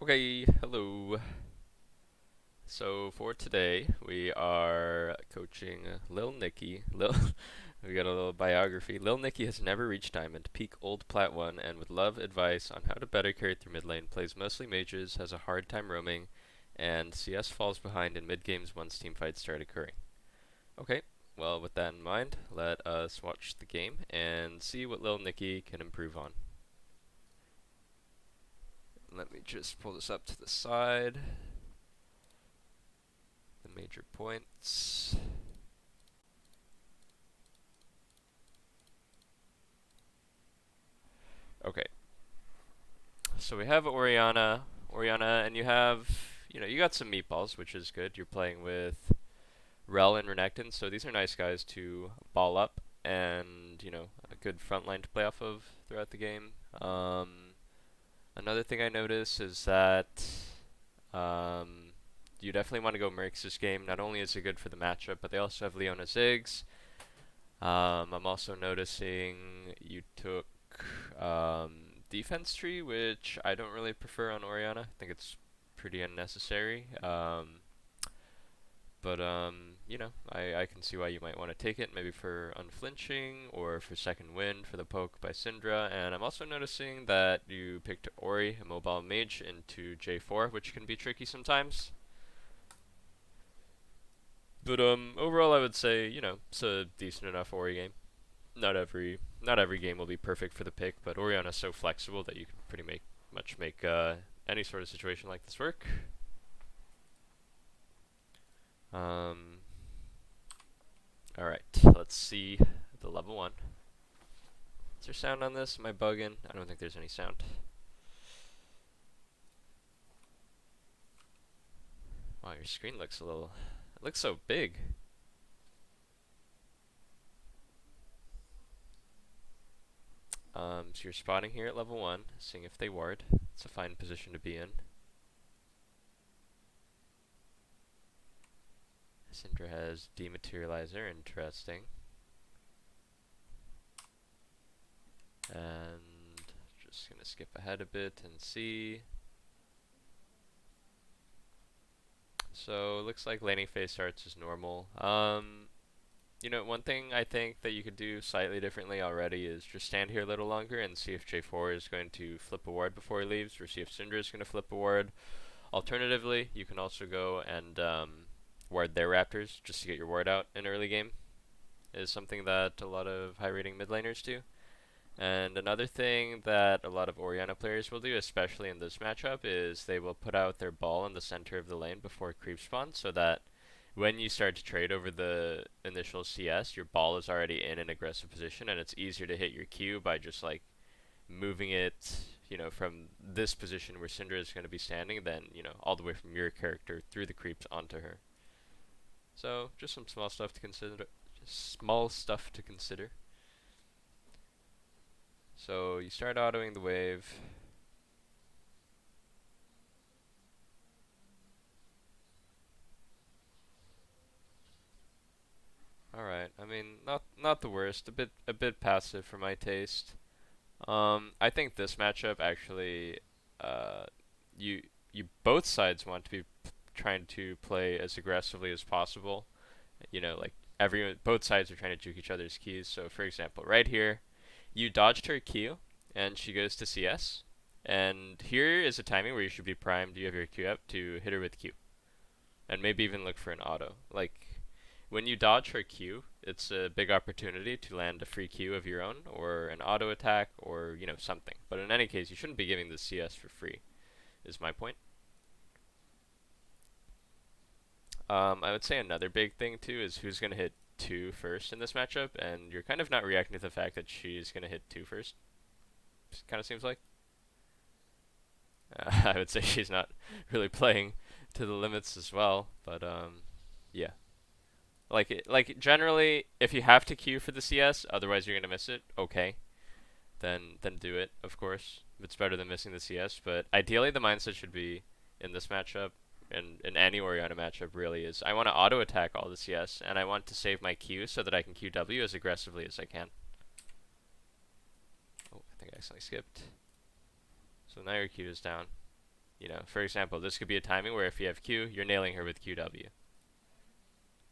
Okay, hello. So for today, we are coaching Lil Nicky. We got a little biography. Lil Nicky has never reached Diamond, peak old Plat 1, and would love advice on how to better carry through mid lane. Plays mostly mages, has a hard time roaming, and CS falls behind in mid games once team fights start occurring. Okay, well with that in mind, let us watch the game and see what Lil Nicky can improve on. Let me just pull this up to the side. The major points. Okay, so we have Orianna, and you got some meatballs, which is good. You're playing with Rel and Renekton, so these are nice guys to ball up, and a good front line to play off of throughout the game. Another thing I notice is that um, you definitely want to go Mercs this game. Not only is it good for the matchup, but they also have Leona Ziggs. I'm also noticing you took defense tree, which I don't really prefer on Orianna. I think it's pretty unnecessary. But I can see why you might want to take it, maybe for unflinching or for second wind for the poke by Syndra. And I'm also noticing that you picked Ori, a mobile mage, into J4, which can be tricky sometimes. But overall, I would say it's a decent enough Ori game. Not every game will be perfect for the pick, but Orianna's so flexible that you can much make any sort of situation like this work. Um, all right, let's see the level one. Is there sound on this? Am I bugging? I don't think there's any sound. Wow, your screen looks it looks so big. So you're spotting here at level 1, seeing if they ward. It's a fine position to be in. Syndra has Dematerializer, interesting. And just gonna skip ahead a bit and see. So it looks like laning phase starts as normal. One thing I think that you could do slightly differently already is just stand here a little longer and see if J4 is going to flip a ward before he leaves, or see if Syndra is going to flip a ward. Alternatively, you can also go and ward their Raptors just to get your ward out in early game. Is something that a lot of high rating mid laners do. And another thing that a lot of Orianna players will do, especially in this matchup, is they will put out their ball in the center of the lane before creep spawn, so that when you start to trade over the initial CS, your ball is already in an aggressive position, and it's easier to hit your Q by just like moving it, from this position where Syndra is going to be standing, then all the way from your character through the creeps onto her. So just some small stuff to consider. Just small stuff to consider. So you start autoing the wave. All right. I mean, not the worst. A bit passive for my taste. I think this matchup actually, uh, you you both sides want to be trying to play as aggressively as possible. Like both sides are trying to juke each other's keys. So for example, right here, you dodged her Q, and she goes to CS. And here is a timing where you should be primed. You have your Q up to hit her with Q, and maybe even look for an auto. Like when you dodge her Q, it's a big opportunity to land a free Q of your own, or an auto attack, or something. But in any case, you shouldn't be giving the CS for free. Is my point. I would say another big thing too is who's gonna hit two first in this matchup, and you're kind of not reacting to the fact that she's gonna hit two first. Kind of seems like. I would say she's not really playing to the limits as well, but yeah. Like generally, if you have to queue for the CS, otherwise you're gonna miss it. Okay, then do it. Of course, it's better than missing the CS. But ideally, the mindset should be in this matchup, and in any Orianna matchup, really is I want to auto attack all the CS, and I want to save my Q so that I can QW as aggressively as I can. Oh, I think I accidentally skipped. So now your Q is down. You know, for example, this could be a timing where if you have Q, you're nailing her with QW.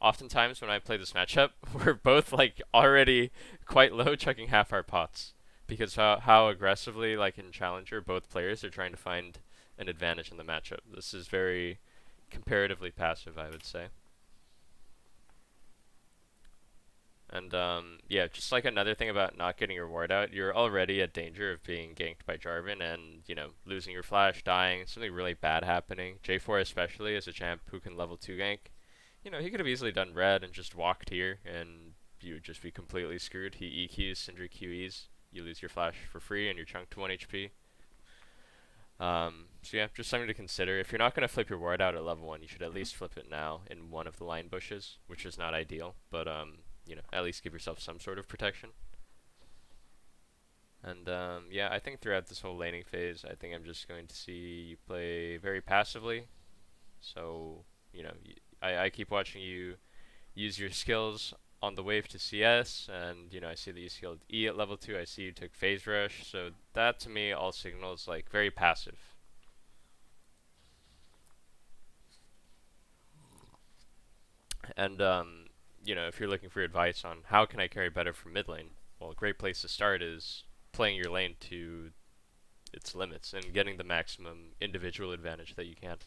Oftentimes when I play this matchup, we're both like already quite low chucking half our pots because how aggressively like in Challenger both players are trying to find an advantage in the matchup. This is very comparatively passive, I would say. And yeah, just like another thing about not getting your ward out, you're already at danger of being ganked by Jarvan and, you know, losing your flash, dying, something really bad happening. J4 especially as a champ who can level 2 gank. You know, he could have easily done red and just walked here and you would just be completely screwed. He EQs, Syndra QEs, you lose your flash for free and you're chunked to 1 HP. So yeah, just something to consider. If you're not going to flip your ward out at level 1, you should at least flip it now in one of the line bushes, which is not ideal, but you know, at least give yourself some sort of protection. And yeah, I think throughout this whole laning phase, I think I'm just going to see you play very passively. So, you know, I keep watching you use your skills on the wave to CS, and, you know, I see that you skilled E at level 2, I see you took phase rush, so that to me all signals like very passive. And, you know, if you're looking for advice on how can I carry better from mid lane, well, a great place to start is playing your lane to its limits and getting the maximum individual advantage that you can.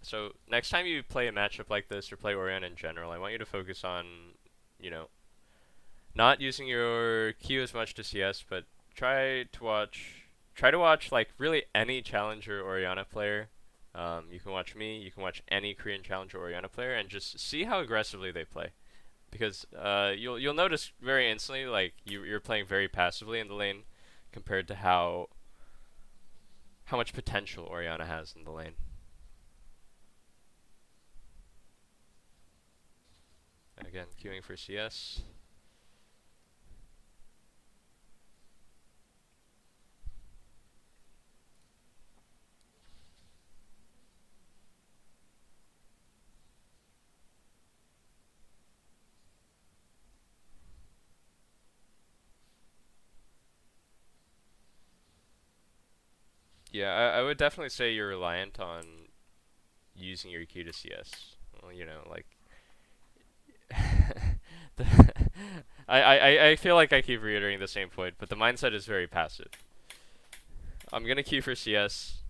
So next time you play a matchup like this or play Orianna in general, I want you to focus on, you know, not using your Q as much to CS, but try to watch like really any challenger Orianna player. You can watch me, you can watch any Korean challenger Orianna player, and just see how aggressively they play. Because you'll notice very instantly like you're playing very passively in the lane compared to how much potential Orianna has in the lane. Again, queuing for CS. Yeah, I would definitely say you're reliant on using your Q to CS. Well, you know, like the I feel like I keep reiterating the same point, but the mindset is very passive. I'm gonna Q for CS.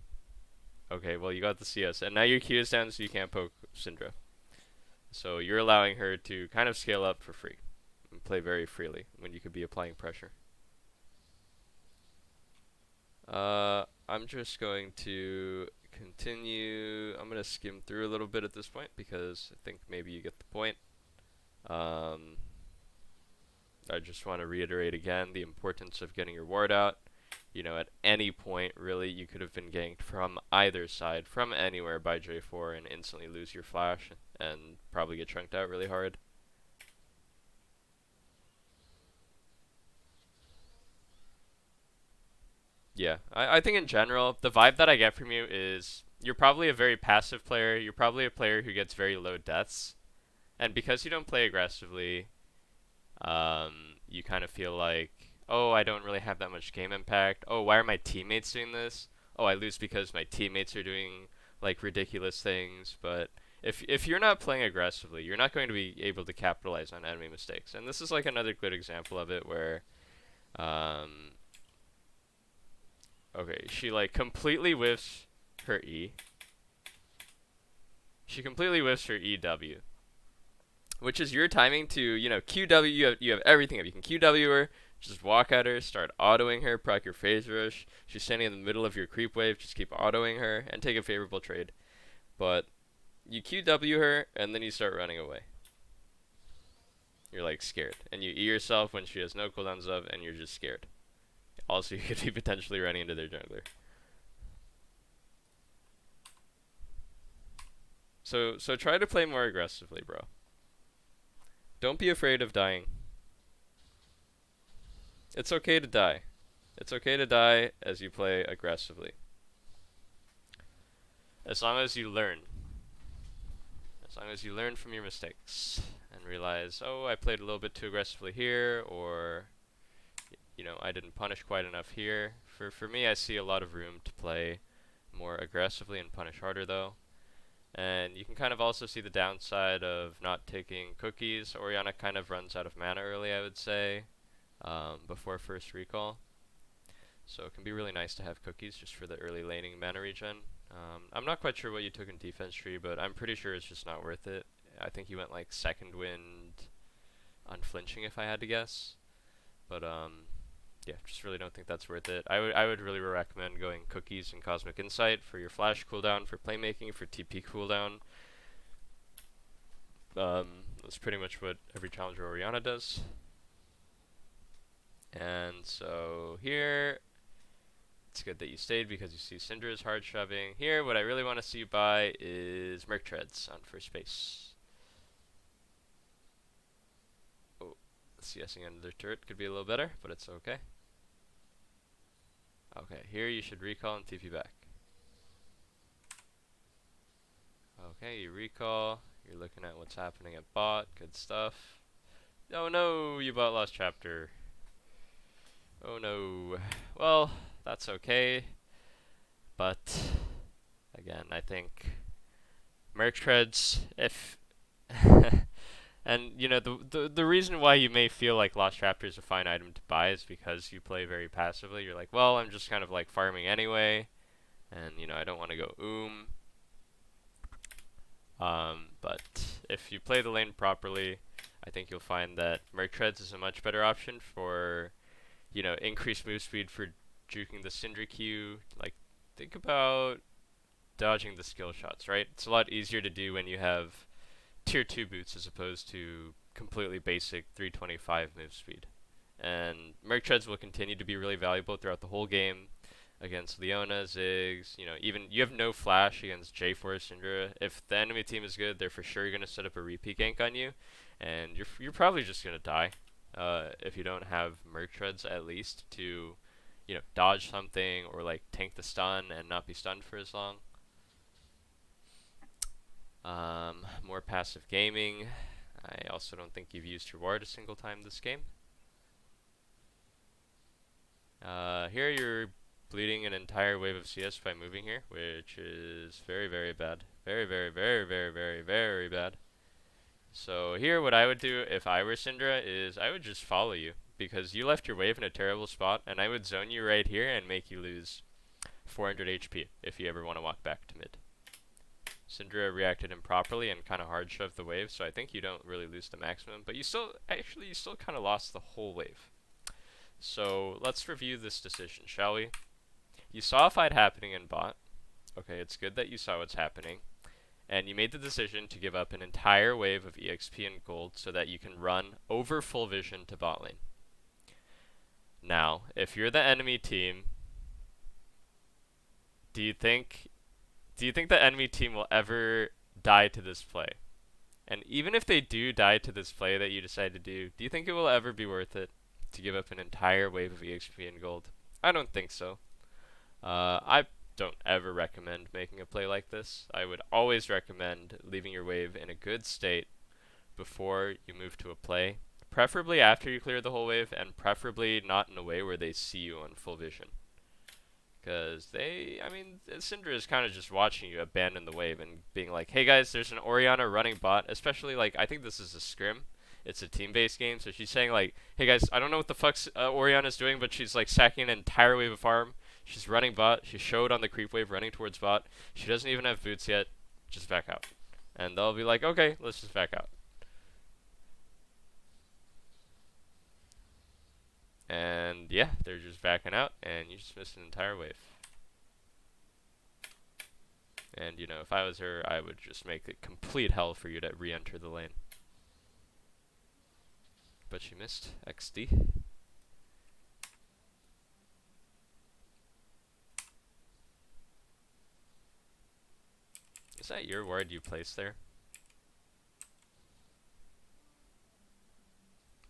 Okay, well you got the CS, and now your Q is down, so you can't poke Syndra. So you're allowing her to kind of scale up for free and play very freely when you could be applying pressure. I'm just going to continue. I'm gonna skim through a little bit at this point because I think maybe you get the point. Um, I just want to reiterate again the importance of getting your ward out. You know, at any point, really, you could have been ganked from either side, from anywhere by J4 and instantly lose your flash and probably get chunked out really hard. Yeah, I think in general, the vibe that I get from you is you're probably a very passive player. You're probably a player who gets very low deaths. And because you don't play aggressively, you kind of feel like, oh, I don't really have that much game impact. Oh, why are my teammates doing this? Oh, I lose because my teammates are doing like ridiculous things. But if you're not playing aggressively, you're not going to be able to capitalize on enemy mistakes. And this is like another good example of it where, um, okay, she like completely whiffs her E. She completely whiffs her EW, which is your timing to, you know, QW. You have everything up. You can QW her, just walk at her, start autoing her, proc your phase rush. She's standing in the middle of your creep wave, just keep autoing her and take a favorable trade. But you QW her and then you start running away. You're like scared, and you E yourself when she has no cooldowns up, and you're just scared. Also, you could be potentially running into their jungler. So try to play more aggressively, bro. Don't be afraid of dying. It's okay to die. It's okay to die as you play aggressively. As long as you learn. As long as you learn from your mistakes and realize, oh, I played a little bit too aggressively here, or, you know, I didn't punish quite enough here. For me, I see a lot of room to play more aggressively and punish harder though. And you can kind of also see the downside of not taking cookies. Orianna kind of runs out of mana early, I would say, before first recall. So it can be really nice to have cookies just for the early laning mana regen. I'm not quite sure what you took in defense tree, but I'm pretty sure it's just not worth it. I think you went like second wind unflinching if I had to guess. But yeah, just really don't think that's worth it. I would really recommend going cookies and cosmic insight for your flash cooldown, for playmaking, for TP cooldown. That's pretty much what every challenger Orianna does. And so here, it's good that you stayed because you see Syndra is hard shoving. Here, what I really want to see you buy is Merc Treads on first base. Oh, CSing under their turret could be a little better, but it's okay. Okay, here you should recall and TP back. Okay, you recall. You're looking at what's happening at bot. Good stuff. Oh no, you bought Lost Chapter. Oh no. Well, that's okay. But again, I think Merc Treads, if and you know the reason why you may feel like Lost Chapter is a fine item to buy is because you play very passively. You're like, well, I'm just kind of like farming anyway, and you know I don't want to go but if you play the lane properly, I think you'll find that Merc Treads is a much better option for, you know, increased move speed for juking the Syndra Q. Like, think about dodging the skill shots, right? It's a lot easier to do when you have tier 2 boots as opposed to completely basic 325 move speed. And Merc Treads will continue to be really valuable throughout the whole game against Leona, Ziggs, you know, even you have no flash against J4 Syndra. If the enemy team is good, they're for sure going to set up a repeat gank on you, and you're probably just going to die if you don't have Merc Treads at least to, you know, dodge something or like tank the stun and not be stunned for as long. More passive gaming. I also don't think you've used your ward a single time this game. Here you're bleeding an entire wave of CS by moving here, which is very, very bad. Very, very, very, very, very, very bad. So here what I would do if I were Syndra is I would just follow you, because you left your wave in a terrible spot, and I would zone you right here and make you lose 400 HP if you ever want to walk back to mid. Syndra reacted improperly and kind of hard shoved the wave, so I think you don't really lose the maximum, but you still kind of lost the whole wave. So let's review this decision, shall we? You saw a fight happening in bot. Okay, it's good that you saw what's happening. And you made the decision to give up an entire wave of EXP and gold so that you can run over full vision to bot lane. Now, if you're the enemy team, do you think the enemy team will ever die to this play? And even if they do die to this play that you decide to do you think it will ever be worth it to give up an entire wave of EXP and gold? I don't think so. I don't ever recommend making a play like this. I would always recommend leaving your wave in a good state before you move to a play. Preferably after you clear the whole wave, and preferably not in a way where they see you on full vision. Because Syndra is kind of just watching you abandon the wave and being like, hey guys, there's an Orianna running bot, especially like, I think this is a scrim. It's a team-based game, so she's saying like, hey guys, I don't know what the fuck Orianna's doing, but she's like sacking an entire wave of farm. She's running bot. She showed on the creep wave running towards bot. She doesn't even have boots yet. Just back out. And they'll be like, okay, let's just back out. And yeah, they're just backing out, and you just missed an entire wave. And you know, if I was her, I would just make it complete hell for you to re-enter the lane. But she missed. XD. Is that your ward you placed there?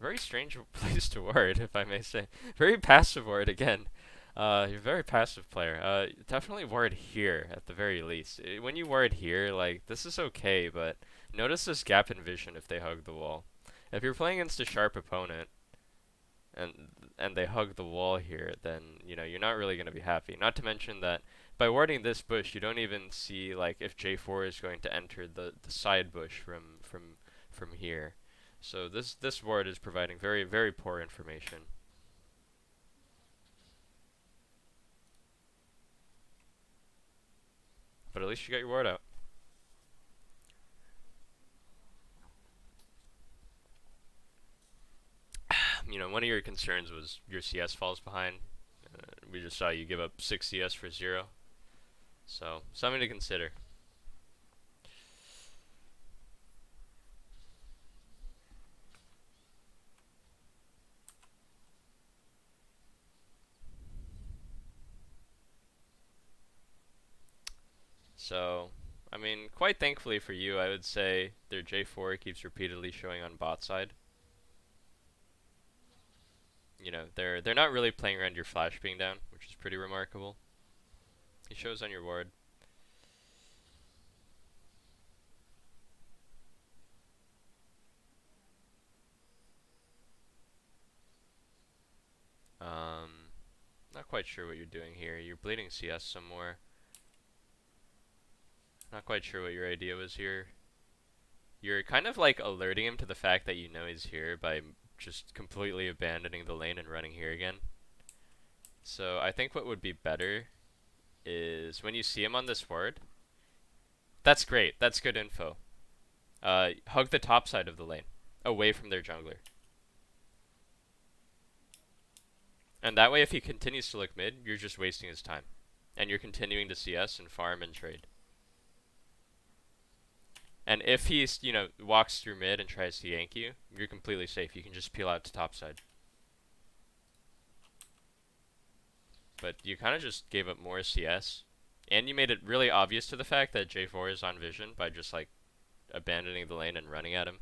Very strange place to ward, if I may say. Very passive ward again. You're a very passive player. Definitely ward here at the very least. When you ward here, like, this is okay, but notice this gap in vision if they hug the wall. If you're playing against a sharp opponent, and they hug the wall here, then you're not really going to be happy. Not to mention that by warding this bush, you don't even see like if J4 is going to enter the side bush from here. So this ward is providing very poor information. But at least you got your ward out. One of your concerns was your CS falls behind. We just saw you give up 6 CS for 0. So, something to consider. So, I mean, quite thankfully for you, I would say their J4 keeps repeatedly showing on bot side. They're not really playing around your flash being down, which is pretty remarkable. He shows on your ward. Not quite sure what you're doing here. You're bleeding CS some more. Not quite sure what your idea was here. You're kind of like alerting him to the fact that you know he's here by just completely abandoning the lane and running here again. So I think what would be better is when you see him on this ward, that's great, that's good info. Hug the top side of the lane, away from their jungler. And that way if he continues to look mid, you're just wasting his time. And you're continuing to CS and farm and trade. And if he, walks through mid and tries to yank you, you're completely safe. You can just peel out to top side. But you kind of just gave up more CS. And you made it really obvious to the fact that J4 is on vision by just, like, abandoning the lane and running at him.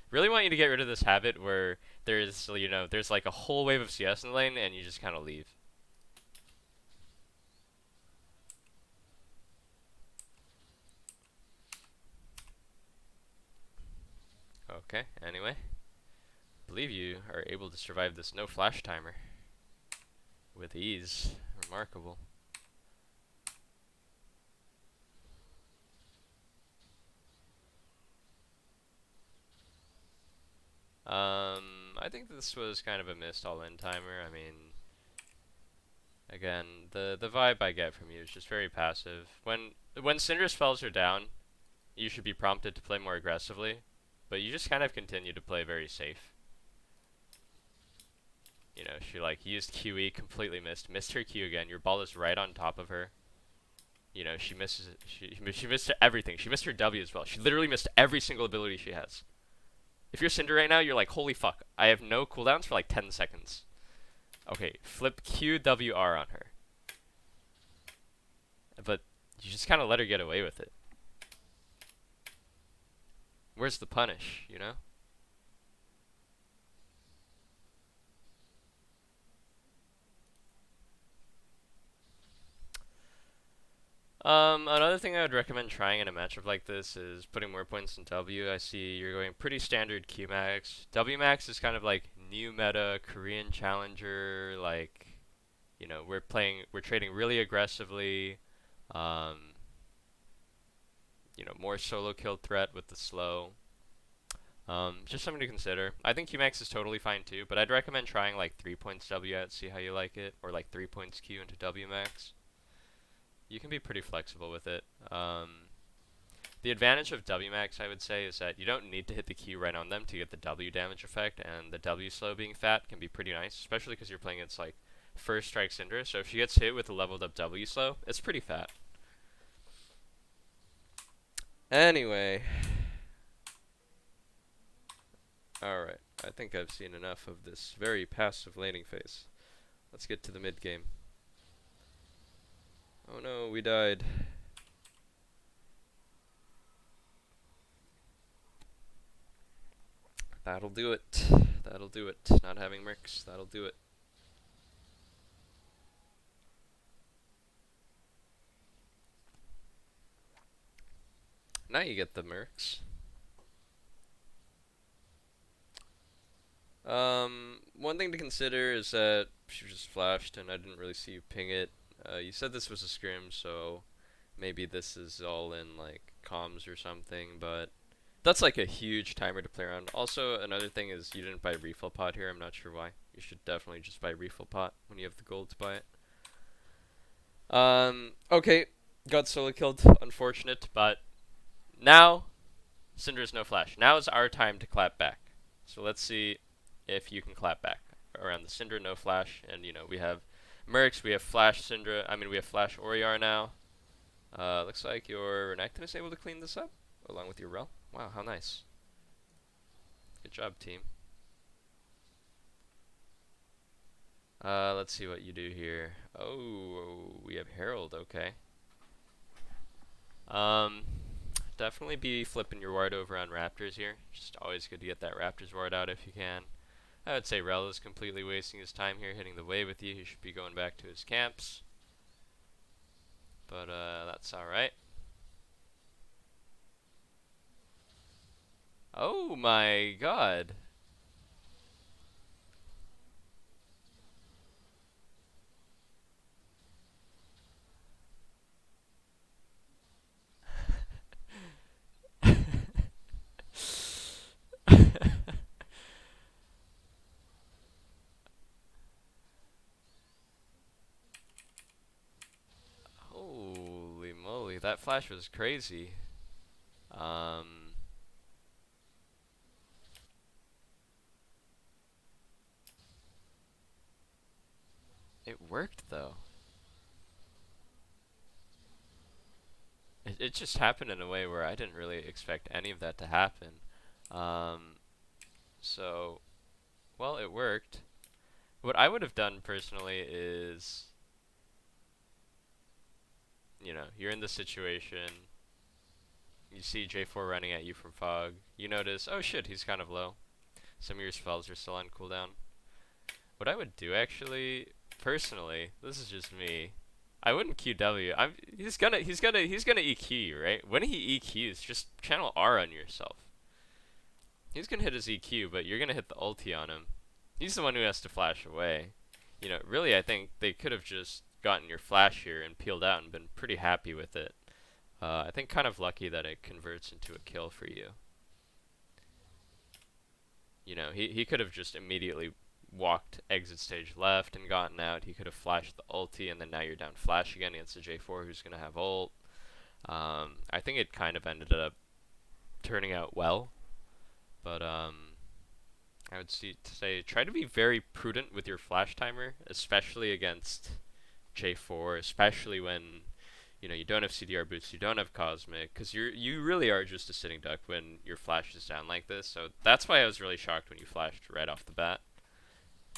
Really want you to get rid of this habit where there's, there's like a whole wave of CS in the lane and you just kind of leave. Okay, anyway. I believe you are able to survive this no flash timer with ease. Remarkable. I think this was kind of a missed all-in timer. I mean, again, the vibe I get from you is just very passive. When Syndra spells are down, you should be prompted to play more aggressively, but you just kind of continue to play very safe. She like used QE, completely missed her Q again. Your ball is right on top of her. She misses it. She missed everything. She missed her W as well. She literally missed every single ability she has. If you're Syndra right now, you're like, holy fuck, I have no cooldowns for like 10 seconds. Okay, flip QWR on her. But you just kind of let her get away with it. Where's the punish, Another thing I would recommend trying in a matchup like this is putting more points in W. I see you're going pretty standard Q max. W max is kind of like new meta Korean challenger, like, we're trading really aggressively. More solo kill threat with the slow. Just something to consider. I think Q max is totally fine too, but I'd recommend trying like 3 points W out, see how you like it, or like 3 points Q into W max. You can be pretty flexible with it. The advantage of W max, I would say, is that you don't need to hit the Q right on them to get the W damage effect, and the W slow being fat can be pretty nice, especially because you're playing against like first strike Syndra. So if she gets hit with a leveled up W slow, it's pretty fat. Anyway. Alright, I think I've seen enough of this very passive laning phase. Let's get to the mid game. Oh no, we died. That'll do it. That'll do it. Not having mercs, that'll do it. Now you get the mercs. one thing to consider is that she just flashed and I didn't really see you ping it. You said this was a scrim, so maybe this is all in like comms or something, but that's like a huge timer to play around. Also, another thing is you didn't buy refill pot here. I'm not sure why. You should definitely just buy refill pot when you have the gold to buy it. Okay, got solo killed. Unfortunate, but now Syndra's no flash. Now is our time to clap back. So let's see if you can clap back around the Syndra no flash, and we have Mercs, we have flash Syndra. I mean, we have flash Orianna now. Looks like your Renekton is able to clean this up along with your Rel. Wow, how nice. Good job, team. Let's see what you do here. Oh, we have Herald. Okay. Um, definitely be flipping your ward over on Raptors here. Just always good to get that Raptors ward out if you can. I would say Rel is completely wasting his time here hitting the wave with you. He should be going back to his camps. But that's alright. Oh my god. Holy moly, that flash was crazy. Um, it worked though. It just happened in a way where I didn't really expect any of that to happen. Um, so, well, it worked. What I would have done personally is, you're in this situation. You see J4 running at you from fog. You notice, oh shit, he's kind of low. Some of your spells are still on cooldown. What I would do actually, personally, this is just me. I wouldn't QW. He's gonna EQ you, right? When he EQs, just channel R on yourself. He's gonna hit his EQ, but you're gonna hit the ulti on him. He's the one who has to flash away. Really, I think they could have just gotten your flash here and peeled out and been pretty happy with it. I think kind of lucky that it converts into a kill for you. He could have just immediately walked exit stage left and gotten out. He could have flashed the ulti, and then now you're down flash again against the J4 who's going to have ult. I think it kind of ended up turning out well, but I would say try to be very prudent with your flash timer, especially against J4, especially when you don't have CDR boots, you don't have Cosmic, because you really are just a sitting duck when your flash is down like this. So that's why I was really shocked when you flashed right off the bat.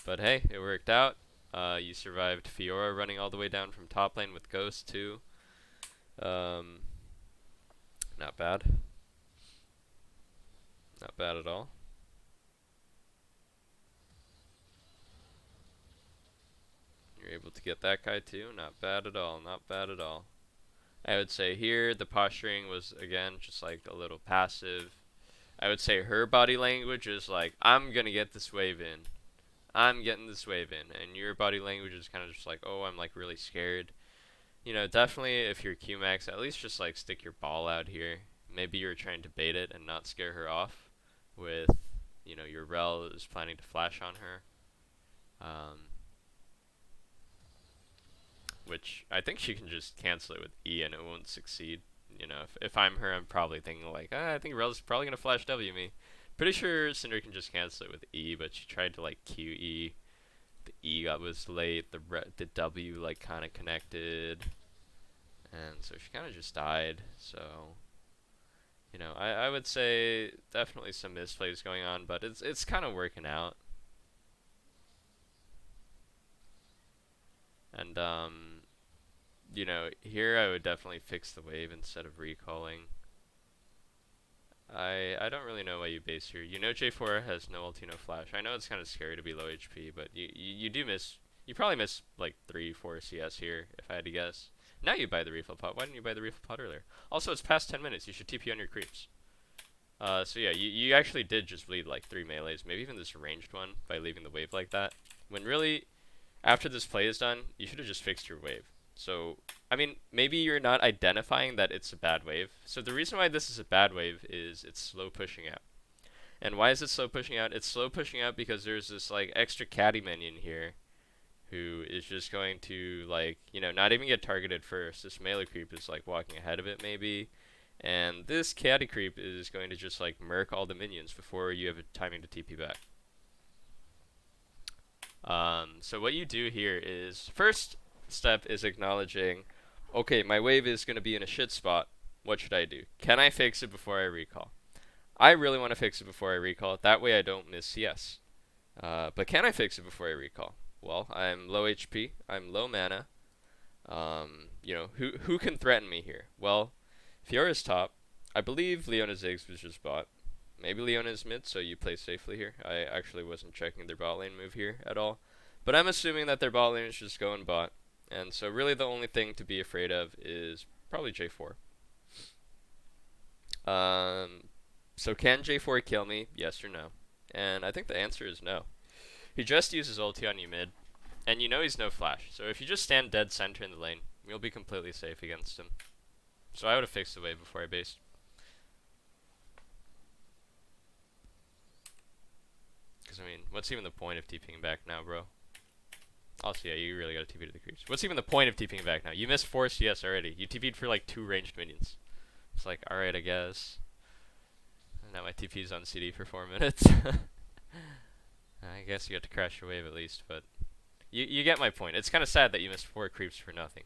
But hey, it worked out. You survived Fiora running all the way down from top lane with Ghost too. Not bad. Not bad at all. You're able to get that guy too. Not bad at all. Not bad at all. I would say here the posturing was again just like a little passive. I would say her body language is like, I'm gonna get this wave in. I'm getting this wave in. And your body language is kind of just like, oh, I'm like really scared. Definitely if you're Qmax, at least just like stick your ball out here. Maybe you're trying to bait it and not scare her off with, your Rel is planning to flash on her. Which I think she can just cancel it with E and it won't succeed. If I'm her, I'm probably thinking like, I think Rel's probably gonna flash W me. Pretty sure Syndra can just cancel it with E, but she tried to like QE. The E was late. The W like kind of connected, and so she kind of just died. So, I would say definitely some misplays going on, but it's kind of working out. And here I would definitely fix the wave instead of recalling. I don't really know why you base here. J4 has no ulti, no flash. I know it's kind of scary to be low HP, but you do miss. You probably miss like 3-4 CS here, if I had to guess. Now you buy the refill pot. Why didn't you buy the refill pot earlier? Also, it's past 10 minutes. You should TP on your creeps. So yeah, you actually did just bleed like 3 melees, maybe even this ranged one by leaving the wave like that. When really, after this play is done, you should have just fixed your wave. So, I mean, maybe you're not identifying that it's a bad wave. So the reason why this is a bad wave is it's slow pushing out. And why is it slow pushing out? It's slow pushing out because there's this like extra caddy minion here who is just going to like, not even get targeted first. This melee creep is like walking ahead of it maybe. And this caddy creep is going to just like murk all the minions before you have a timing to TP back. So what you do here is, first step is acknowledging, okay, my wave is going to be in a shit spot. What should I do? Can I fix it before I recall? I really want to fix it before I recall. That way I don't miss CS. But can I fix it before I recall? Well, I'm low HP. I'm low mana. Who can threaten me here? Well, Fiora's top. I believe Leona Ziggs was just bot. Maybe Leona's mid, so you play safely here. I actually wasn't checking their bot lane move here at all. But I'm assuming that their bot lane is just going bot. And so really the only thing to be afraid of is probably J4. So can J4 kill me? Yes or no? And I think the answer is no. He just uses ulti on you mid. And you know he's no flash. So if you just stand dead center in the lane, you'll be completely safe against him. So I would have fixed the wave before I based. Because, I mean, what's even the point of TPing back now, bro? Also, yeah, you really gotta TP to the creeps. What's even the point of TPing back now? You missed 4 CS already. You TP'd for like 2 ranged minions. It's like, alright, I guess. And now my TP's on CD for 4 minutes. I guess you have to crash your wave at least, but you get my point. It's kind of sad that you missed 4 creeps for nothing.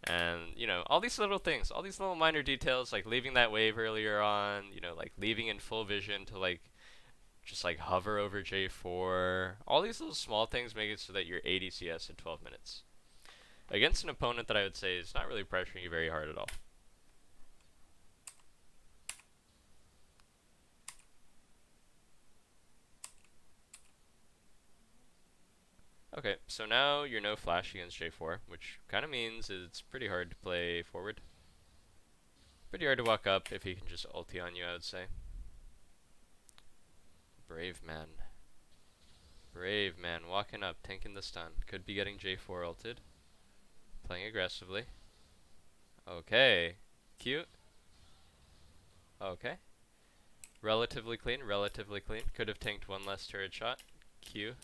And, all these little things, all these little minor details, like leaving that wave earlier on, like leaving in full vision to like just like hover over J4. All these little small things make it so that you're 80 CS in 12 minutes. Against an opponent that I would say is not really pressuring you very hard at all. Okay, so now you're no flash against J4, which kind of means it's pretty hard to play forward. Pretty hard to walk up if he can just ulti on you, I would say. Brave man. Brave man, walking up, tanking the stun. Could be getting J4 ulted. Playing aggressively. Okay. Cute. Okay. Relatively clean, relatively clean. Could have tanked 1 less turret shot. Q.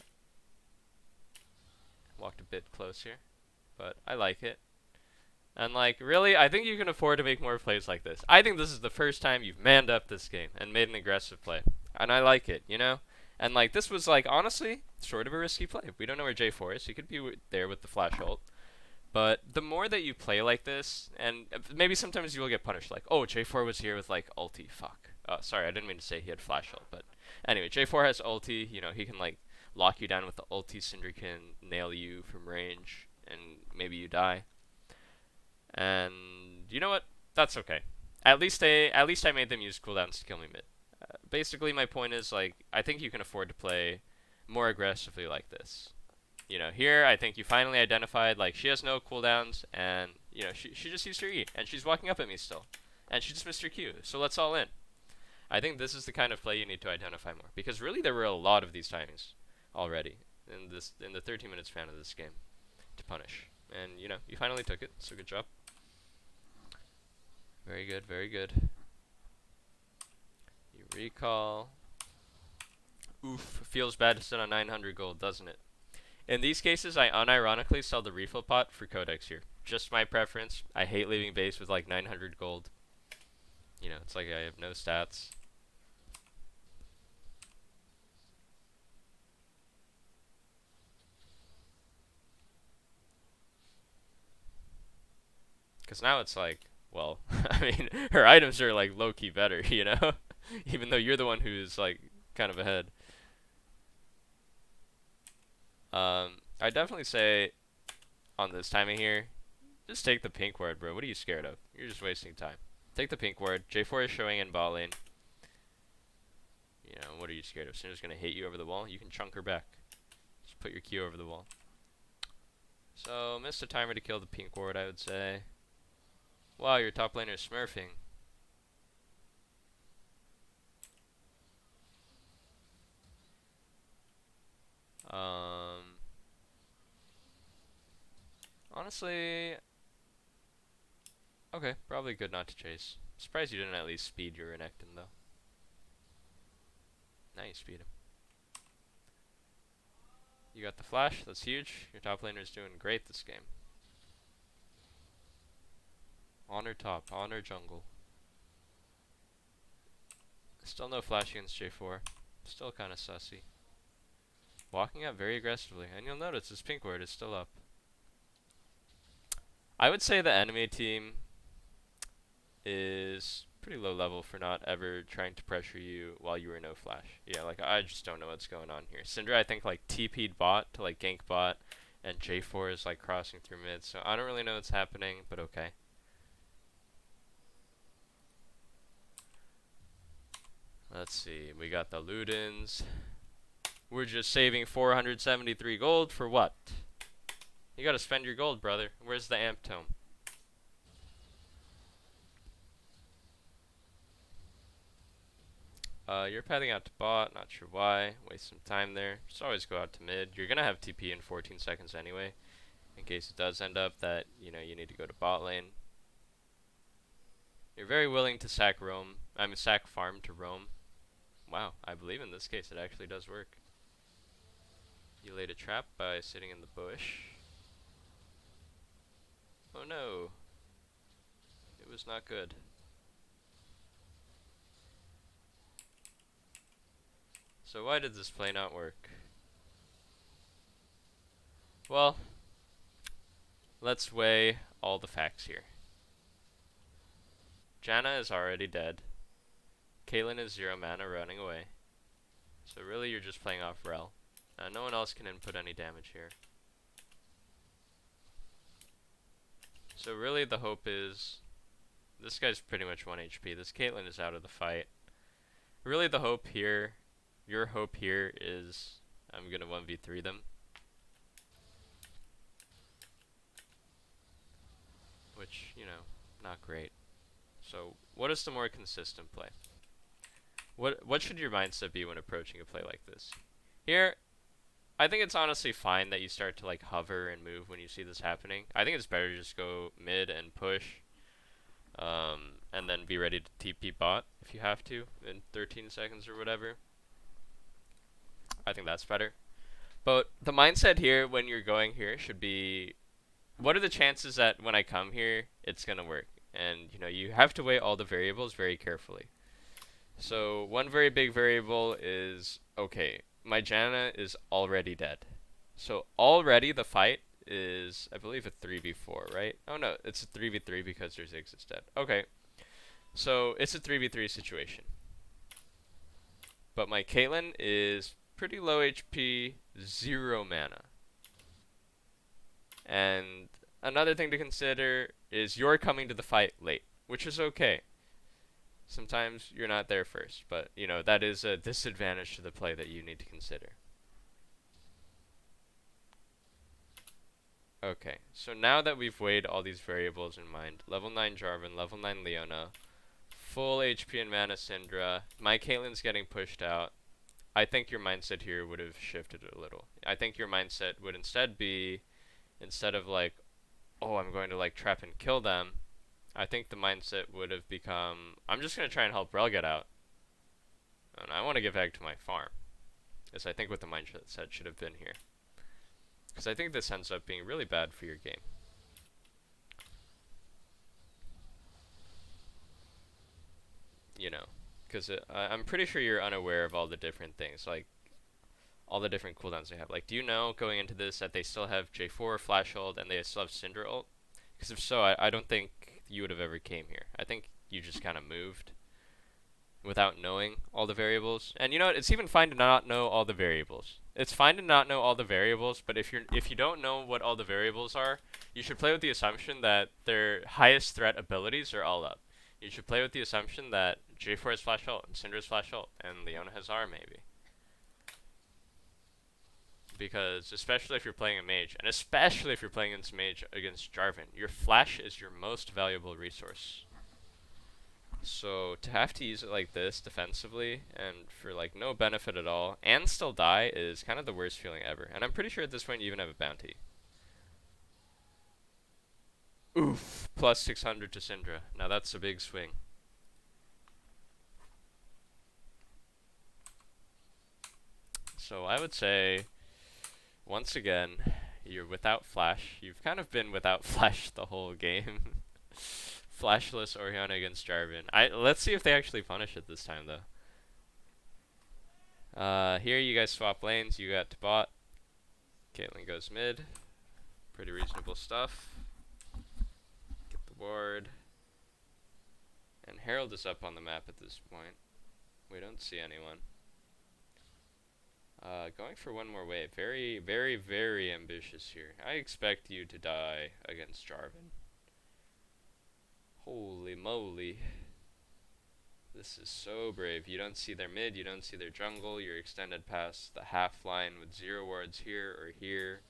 Walked a bit close here. But I like it. And like, really, I think you can afford to make more plays like this. I think this is the first time you've manned up this game and made an aggressive play. And I like it, And like, this was like, honestly, sort of a risky play. We don't know where J4 is. He could be there with the flash ult. But the more that you play like this, and maybe sometimes you will get punished, like, oh, J4 was here with like ulti, fuck. Sorry, I didn't mean to say he had flash ult, but anyway, J4 has ulti, he can like lock you down with the ulti, Syndra can nail you from range, and maybe you die. And you know what? That's okay. At least I made them use cooldowns to kill me mid. Basically, my point is, like, I think you can afford to play more aggressively like this. Here, I think you finally identified, like, she has no cooldowns, and, she just used her E, and she's walking up at me still. And she just missed her Q, so let's all in. I think this is the kind of play you need to identify more, because really there were a lot of these timings already in the 13 minute span of this game to punish. And, you finally took it, so good job. Very good, very good. You recall. Oof, feels bad to sit on 900 gold, doesn't it? In these cases, I unironically sell the refill pot for codex here. Just my preference. I hate leaving base with like 900 gold. It's like I have no stats. Because now it's like, well, I mean, her items are like low-key better, Even though you're the one who's like kind of ahead. I definitely say on this timing here, just take the pink ward, bro. What are you scared of? You're just wasting time. Take the pink ward. J4 is showing in bot lane. What are you scared of? Syndra's gonna hit you over the wall. You can chunk her back. Just put your Q over the wall. So, missed a timer to kill the pink ward, I would say. Wow, your top laner is smurfing. Um, honestly, okay, probably good not to chase. Surprised you didn't at least speed your Renekton though. Now you speed him. You got the flash, that's huge. Your top laner's doing great this game. Honor top, honor jungle. Still no flash against J4. Still kinda sussy. Walking up very aggressively, and you'll notice this pink ward is still up. I would say the enemy team is pretty low level for not ever trying to pressure you while you were no flash. Yeah, like I just don't know what's going on here. Syndra I think like TP'd bot to like gank bot, and J4 is like crossing through mid, so I don't really know what's happening, but okay. Let's see, we got the Ludens. We're just saving 473 gold for what? You gotta spend your gold, brother. Where's the amp tome? You're pathing out to bot, not sure why. Waste some time there. Just always go out to mid. You're gonna have TP in 14 seconds anyway, in case it does end up that, you know, you need to go to bot lane. You're very willing to sack farm to roam. Wow, I believe in this case it actually does work. You laid a trap by sitting in the bush. Oh no. It was not good. So why did this play not work? Well, let's weigh all the facts here. Janna is already dead. Caitlyn is 0 mana running away. So really you're just playing off Rel. No one else can input any damage here. So really the hope is, this guy's pretty much 1 HP. This Caitlyn is out of the fight. Really the hope here, your hope here is I'm gonna 1v3 them. Which, you know, not great. So what is the more consistent play? What should your mindset be when approaching a play like this? Here, I think it's honestly fine that you start to like hover and move when you see this happening. I think it's better to just go mid and push, and then be ready to TP bot if you have to in 13 seconds or whatever. I think that's better. But the mindset here when you're going here should be, what are the chances that when I come here, it's gonna work? And you know, you have to weigh all the variables very carefully. So one very big variable is, okay, my Janna is already dead. So already the fight is, I believe, a 3v4, right? Oh no, it's a 3v3 because their Ziggs is dead. Okay, so it's a 3v3 situation. But my Caitlyn is pretty low HP, 0 mana. And another thing to consider is you're coming to the fight late, which is okay. Sometimes you're not there first, but you know, that is a disadvantage to the play that you need to consider. Okay, so now that we've weighed all these variables in mind, level 9 Jarvan, level 9 Leona, full HP and mana Syndra, my Caitlyn's getting pushed out, I think your mindset here would have shifted a little. I think your mindset would instead be, instead of like, oh, I'm going to like trap and kill them, I think the mindset would have become, I'm just going to try and help Rel get out. And I want to get back to my farm. Is I think what the mindset should have been here. Because I think this ends up being really bad for your game. You know, because I'm pretty sure you're unaware of all the different things, like all the different cooldowns they have. Like, do you know going into this that they still have J4 flash ult and they still have Syndra ult? Because if so, I don't think you would have ever came here. I think you just kind of moved without knowing all the variables. And you know what? It's even fine to not know all the variables. It's fine to not know all the variables, but if you don't know what all the variables are, you should play with the assumption that their highest threat abilities are all up. You should play with the assumption that J4 has flash ult, and Syndra has flash ult, and Leona has R maybe. Because especially if you're playing a mage, and especially if you're playing against mage against Jarvan, your flash is your most valuable resource. So to have to use it like this defensively and for like no benefit at all and still die is kind of the worst feeling ever. And I'm pretty sure at this point you even have a bounty. Oof, plus 600 to Syndra. Now that's a big swing. So I would say, once again, you're without Flash. You've kind of been without Flash the whole game. Flashless Orianna against Jarvan. Let's see if they actually punish it this time, though. Here you guys swap lanes. You got to bot. Caitlyn goes mid. Pretty reasonable stuff. Get the ward. And Herald is up on the map at this point. We don't see anyone. Going for one more wave. Very, very, very ambitious here. I expect you to die against Jarvan. Holy moly. This is so brave. You don't see their mid, you don't see their jungle, you're extended past the half line with 0 wards here or here.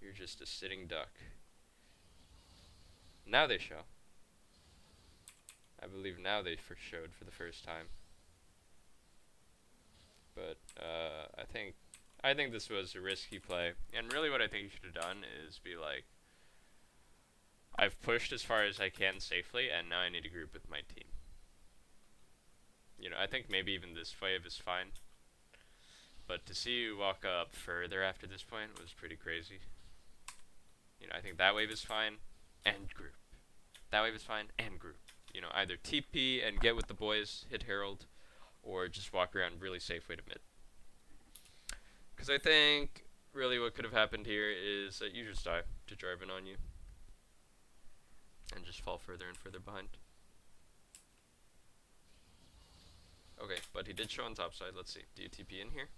You're just a sitting duck. Now they show. I believe now they showed for the first time. But I think this was a risky play. And really what I think you should have done is be like, I've pushed as far as I can safely, and now I need to group with my team. You know, I think maybe even this wave is fine. But to see you walk up further after this point was pretty crazy. You know, I think that wave is fine, and group. That wave is fine, and group. You know, either TP and get with the boys, hit Herald, or just walk around really safe way to mid. Because I think really what could have happened here is that you just die to Jarvan on you. And just fall further and further behind. Okay, but he did show on top side. Let's see. Do you TP in here?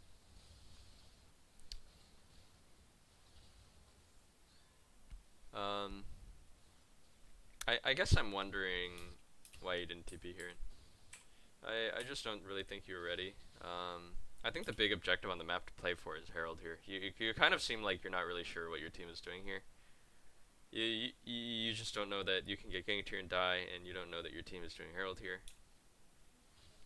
I guess I'm wondering why you didn't TP here. I just don't really think you were ready. I think the big objective on the map to play for is Herald here. You kind of seem like you're not really sure what your team is doing here. You just don't know that you can get ganked here and die, and you don't know that your team is doing Herald here.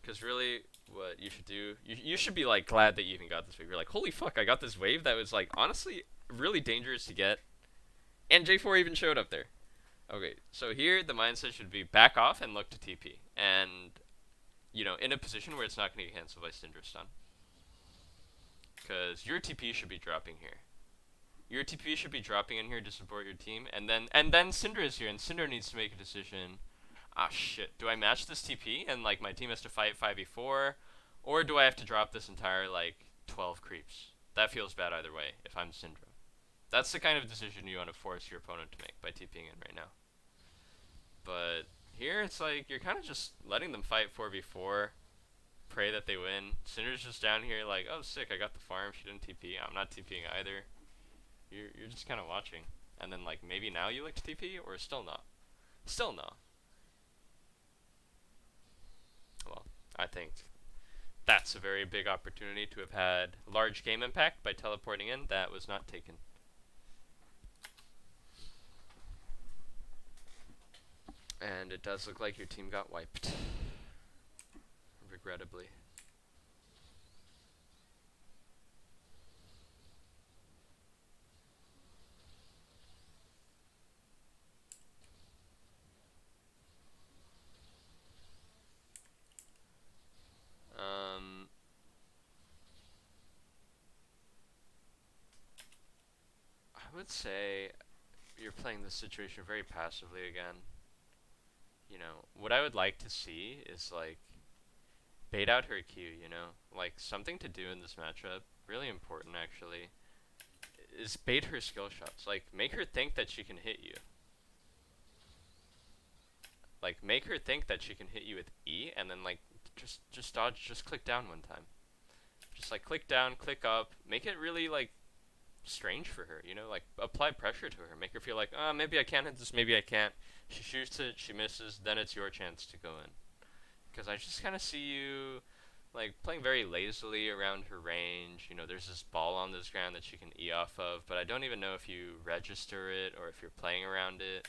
Because really, what you should do, you should be like glad that you even got this wave. You're like, holy fuck, I got this wave that was like honestly really dangerous to get, and J4 even showed up there. Okay, so here the mindset should be back off and look to TP, and you know, in a position where it's not going to get cancelled by Syndra stun. Because your TP should be dropping here. Your TP should be dropping in here to support your team, and then Syndra is here, and Syndra needs to make a decision. Ah shit, do I match this TP and like my team has to fight 5v4, or do I have to drop this entire like 12 creeps? That feels bad either way if I'm Syndra. That's the kind of decision you want to force your opponent to make by TPing in right now. But here it's like you're kind of just letting them fight 4v4, pray that they win. Syndra's just down here like, oh sick, I got the farm, she didn't TP, I'm not TPing either. You're just kind of watching. And then like maybe now you look to TP, or still not? Still no. Well, I think that's a very big opportunity to have had large game impact by teleporting in. That was not taken. And it does look like your team got wiped. Regrettably. I would say you're playing this situation very passively again. You know, what I would like to see is like bait out her Q, you know? Like something to do in this matchup, really important actually, is bait her skill shots. Like make her think that she can hit you. Like make her think that she can hit you with E, and then like just dodge, just click down one time. Just like click down, click up, make it really like strange for her, you know, like apply pressure to her, make her feel like, maybe I can hit this, maybe I can't. She shoots it, she misses, then it's your chance to go in. Because I just kind of see you like playing very lazily around her range. You know, there's this ball on this ground that she can E off of, but I don't even know if you register it or if you're playing around it.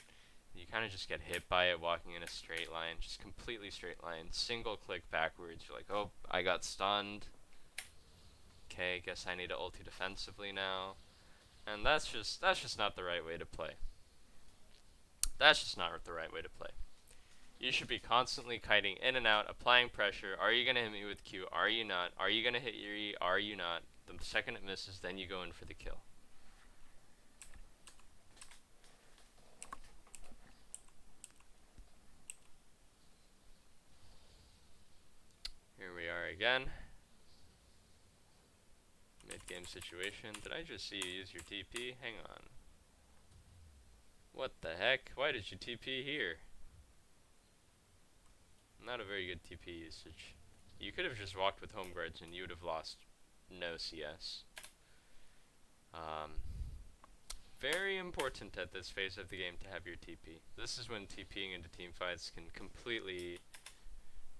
You kind kind of just get hit by it walking in a straight line, just completely straight line, single click backwards. You're like, oh, I got stunned. Okay, guess I need to ulti defensively now. And that's just not the right way to play. That's just not the right way to play. You should be constantly kiting in and out, applying pressure. Are you gonna hit me with Q? Are you not? Are you gonna hit your E? Are you not? The second it misses, then you go in for the kill. Here we are again. Mid-game situation. Did I just see you use your TP? Hang on. What the heck? Why did you TP here? Not a very good TP usage. You could have just walked with home guards and you would have lost no CS. Very important at this phase of the game to have your TP. This is when TPing into team fights can completely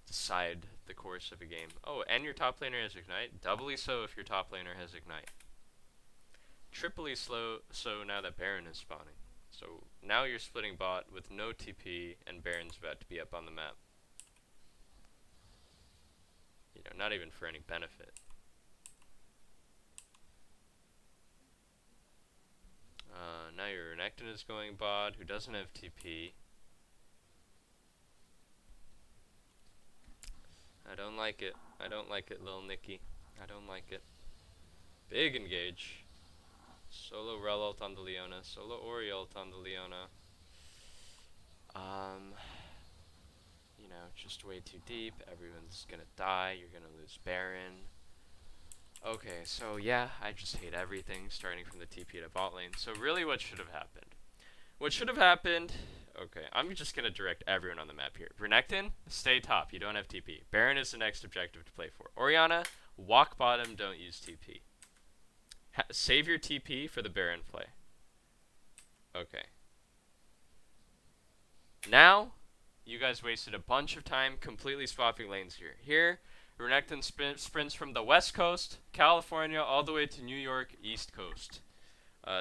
decide the course of a game. Oh, and your top laner has Ignite. Doubly so if your top laner has Ignite. Triply slow so now that Baron is spawning. So now you're splitting bot with no TP and Baron's about to be up on the map. You know, not even for any benefit. Now your Renekton is going bot, who doesn't have TP. I don't like it. I don't like it, Lil Nicky. I don't like it. Big engage. Solo Rel ult on the Leona. Solo Ori ult on the Leona. You know, just way too deep. Everyone's gonna die. You're gonna lose Baron. Okay, so yeah, I just hate everything, starting from the TP to bot lane. So really what should have happened? What should have happened... Okay, I'm just going to direct everyone on the map here. Renekton, stay top. You don't have TP. Baron is the next objective to play for. Orianna, walk bottom, don't use TP. Save your TP for the Baron play. Okay. Now, you guys wasted a bunch of time completely swapping lanes here. Here, Renekton sprints from the West Coast, California, all the way to New York, East Coast.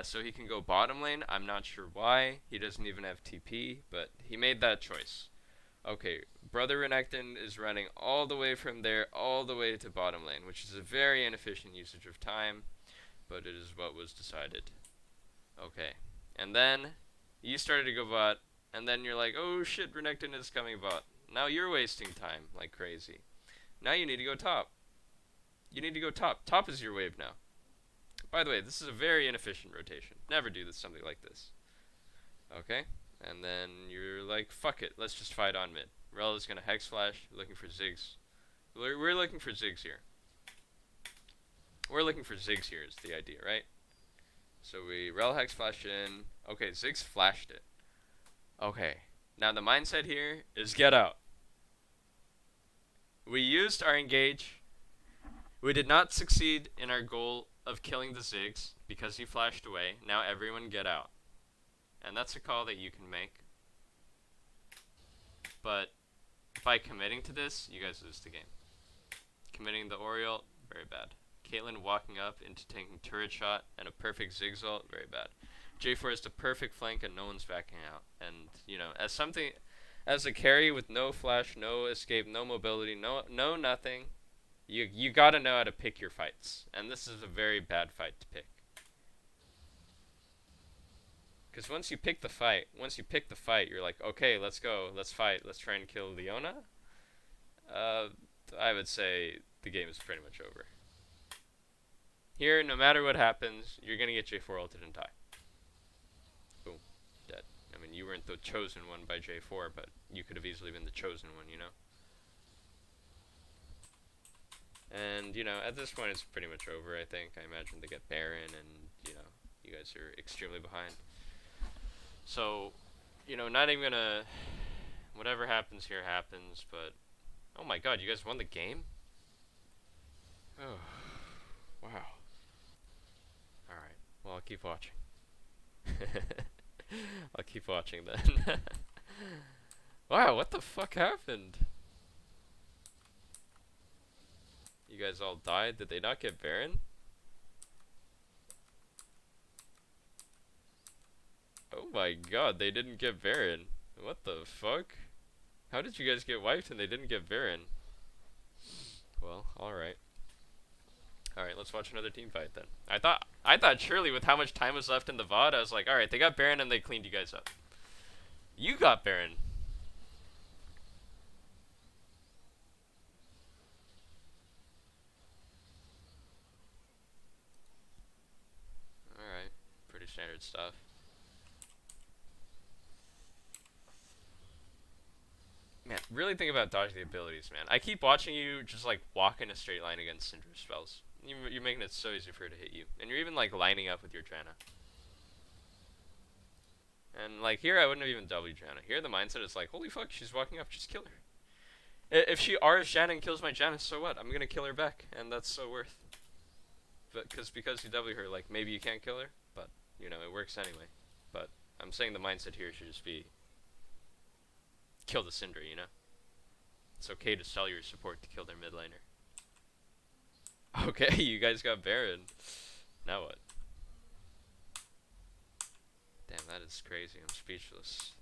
So he can go bottom lane. I'm not sure why. He doesn't even have TP, but he made that choice. Okay, Brother Renekton is running all the way from there, all the way to bottom lane, which is a very inefficient usage of time, but it is what was decided. Okay, and then you started to go bot, and then you're like, oh shit, Renekton is coming bot. Now you're wasting time like crazy. Now you need to go top. You need to go top. Top is your wave now. By the way, this is a very inefficient rotation. Never do something like this. Okay? And then you're like, fuck it, let's just fight on mid. Rel is going to Hex Flash, looking for Ziggs. We're looking for Ziggs here. We're looking for Ziggs here is the idea, right? So we Rel Hex Flash in. Okay, Ziggs flashed it. Okay. Now the mindset here is get out. We used our engage. We did not succeed in our goal of killing the Ziggs because he flashed away. Now everyone get out. And that's a call that you can make. But by committing to this, you guys lose the game. Committing the Oriole, very bad. Caitlyn walking up into taking turret shot and a perfect Ziggs ult, very bad. J4 is the perfect flank and no one's backing out. And, you know, as a carry with no flash, no escape, no mobility, no nothing, you gotta know how to pick your fights. And this is a very bad fight to pick. Because once you pick the fight, you're like, okay, let's go, let's fight, let's try and kill Leona. I would say the game is pretty much over. Here, no matter what happens, you're gonna get J4 ulted and die. Boom, dead. I mean, you weren't the chosen one by J4, but you could have easily been the chosen one, you know? And, you know, at this point it's pretty much over, I think. I imagine they get Baron and, you know, you guys are extremely behind. So, you know, not even gonna... Whatever happens here happens, but... Oh my god, you guys won the game? Oh, wow. Alright, well, I'll keep watching. I'll keep watching then. Wow, what the fuck happened? You guys all died? Did they not get Baron? Oh my god, they didn't get Baron. What the fuck? How did you guys get wiped and they didn't get Baron? Well, alright. Alright, let's watch another team fight then. I thought surely with how much time was left in the VOD, I was like, alright, they got Baron and they cleaned you guys up. You got Baron. Alright. Pretty standard stuff. Man, really think about dodging the abilities, man. I keep watching you just like walk in a straight line against Syndra spells. You're making it so easy for her to hit you. And you're even like lining up with your Janna. And like here, I wouldn't have even doubled Janna. Here, the mindset is like, holy fuck, she's walking up, just kill her. If she R's Janna and kills my Janna, so what? I'm gonna kill her back, and that's so worth. But because you W her, like maybe you can't kill her, but you know it works anyway. But I'm saying the mindset here should just be kill the Syndra, you know? It's okay to sell your support to kill their mid laner. Okay, you guys got Baron. Now what? Damn, that is crazy. I'm speechless.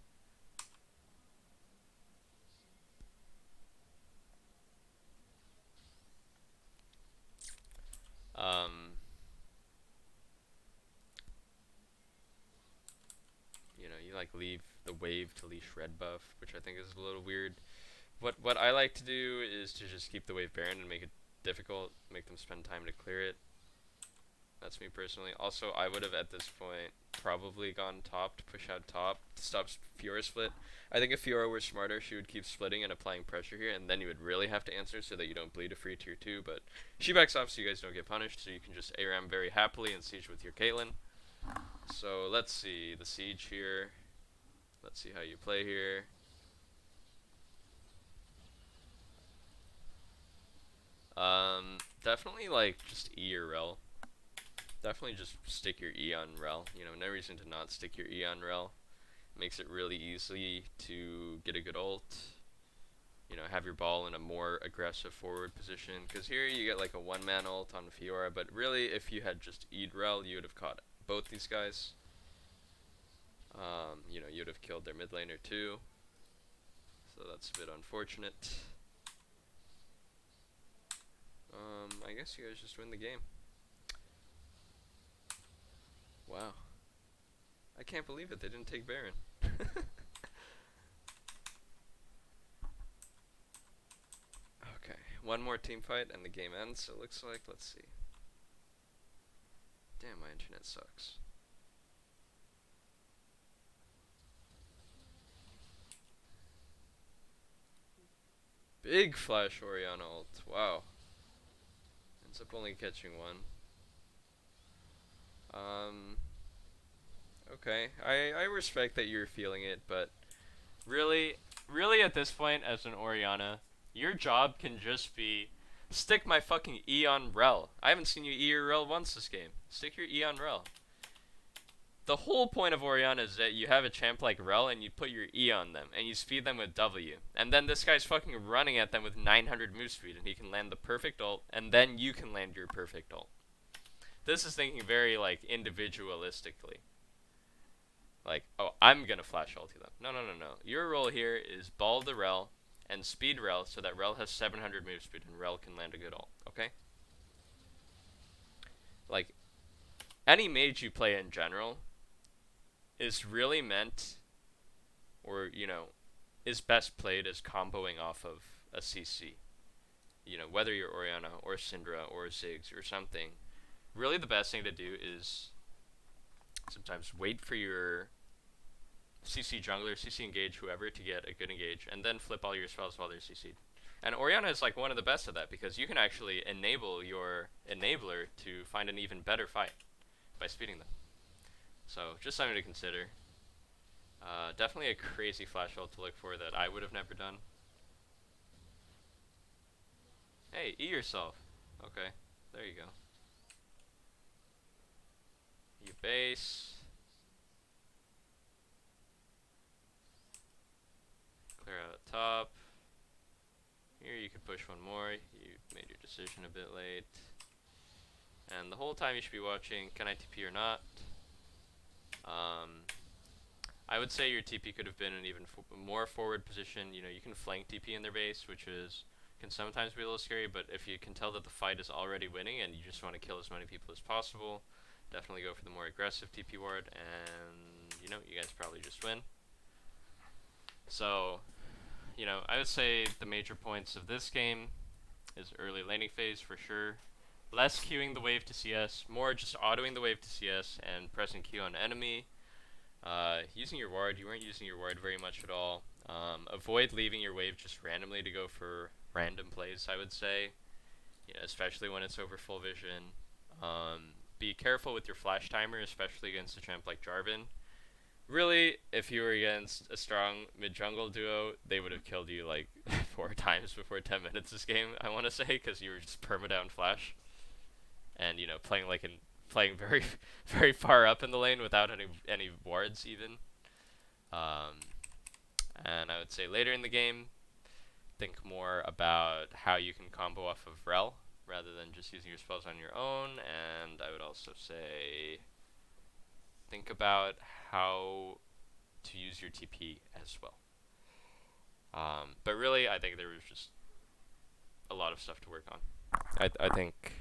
You know, you like leave the wave to leash red buff, which I think is a little weird. What I like to do is to just keep the wave Baron and make it difficult, make them spend time to clear it. That's me personally. Also, I would have at this point probably gone top to push out top to stop Fiora split. I think if Fiora were smarter, she would keep splitting and applying pressure here, and then you would really have to answer so that you don't bleed a free tier 2, but she backs off so you guys don't get punished, so you can just ARAM very happily and siege with your Caitlyn. So let's see the siege here. Let's see how you play here. Definitely like just E or Rel. Definitely just stick your E on Rel. You know, no reason to not stick your E on Rel. Makes it really easy to get a good ult. You know, have your ball in a more aggressive forward position. Because here you get like a one-man ult on Fiora, but really if you had just E'd Rel, you would have caught both these guys. You know, you would have killed their mid laner too. So that's a bit unfortunate. I guess you guys just win the game. Wow. I can't believe it, they didn't take Baron. Okay, one more team fight and the game ends, so it looks like, let's see. Damn, my internet sucks. Big flash Orianna ult, wow. Ends up only catching one. Okay, I respect that you're feeling it, but really at this point as an Orianna, your job can just be stick my fucking E on Rel. I haven't seen you E or Rel once this game. Stick your E on Rel. The whole point of Orianna is that you have a champ like Rel and you put your E on them and you speed them with W. And then this guy's fucking running at them with 900 move speed and he can land the perfect ult and then you can land your perfect ult. This is thinking very like individualistically. Like, oh, I'm gonna flash ulti them. No. Your role here is ball the Rel and speed Rel so that Rel has 700 move speed and Rel can land a good ult, okay? Like, any mage you play in general is really meant, or, you know, is best played as comboing off of a CC. You know, whether you're Orianna or Syndra or Ziggs or something, really the best thing to do is sometimes wait for your CC jungler, CC engage, whoever, to get a good engage, and then flip all your spells while they're CC'd. And Orianna is like one of the best of that because you can actually enable your enabler to find an even better fight by speeding them. So just something to consider. Definitely a crazy flash ult to look for that I would have never done. Hey, E yourself. Okay, there you go. You base. Clear out top. Here you could push one more. You made your decision a bit late. And the whole time you should be watching, can I TP or not? I would say your TP could have been in even more forward position. You know, you can flank TP in their base, which is can sometimes be a little scary, but if you can tell that the fight is already winning and you just want to kill as many people as possible, definitely go for the more aggressive TP ward, and you know, you guys probably just win. So, you know, I would say the major points of this game is early laning phase for sure. Less queuing the wave to CS, more just autoing the wave to CS and pressing Q on enemy. Using your ward, you weren't using your ward very much at all. Avoid leaving your wave just randomly to go for random plays, I would say. You know, especially when it's over full vision. Be careful with your flash timer, especially against a champ like Jarvan. Really, if you were against a strong mid-jungle duo, they would have killed you like 4 times before 10 minutes this game, I want to say, because you were just perma-down flash. And, you know, playing very, very far up in the lane without any wards even. Um, and I would say later in the game, think more about how you can combo off of Rel rather than just using your spells on your own. And I would also say think about how to use your TP as well. But really, I think there was just a lot of stuff to work on. I think,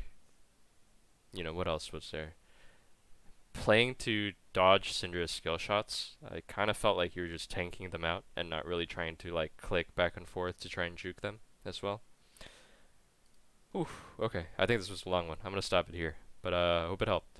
you know, what else was there? Playing to dodge Syndra's skill shots, I kind of felt like you were just tanking them out and not really trying to like click back and forth to try and juke them as well. Oof, okay, I think this was a long one. I'm gonna stop it here, but hope it helped.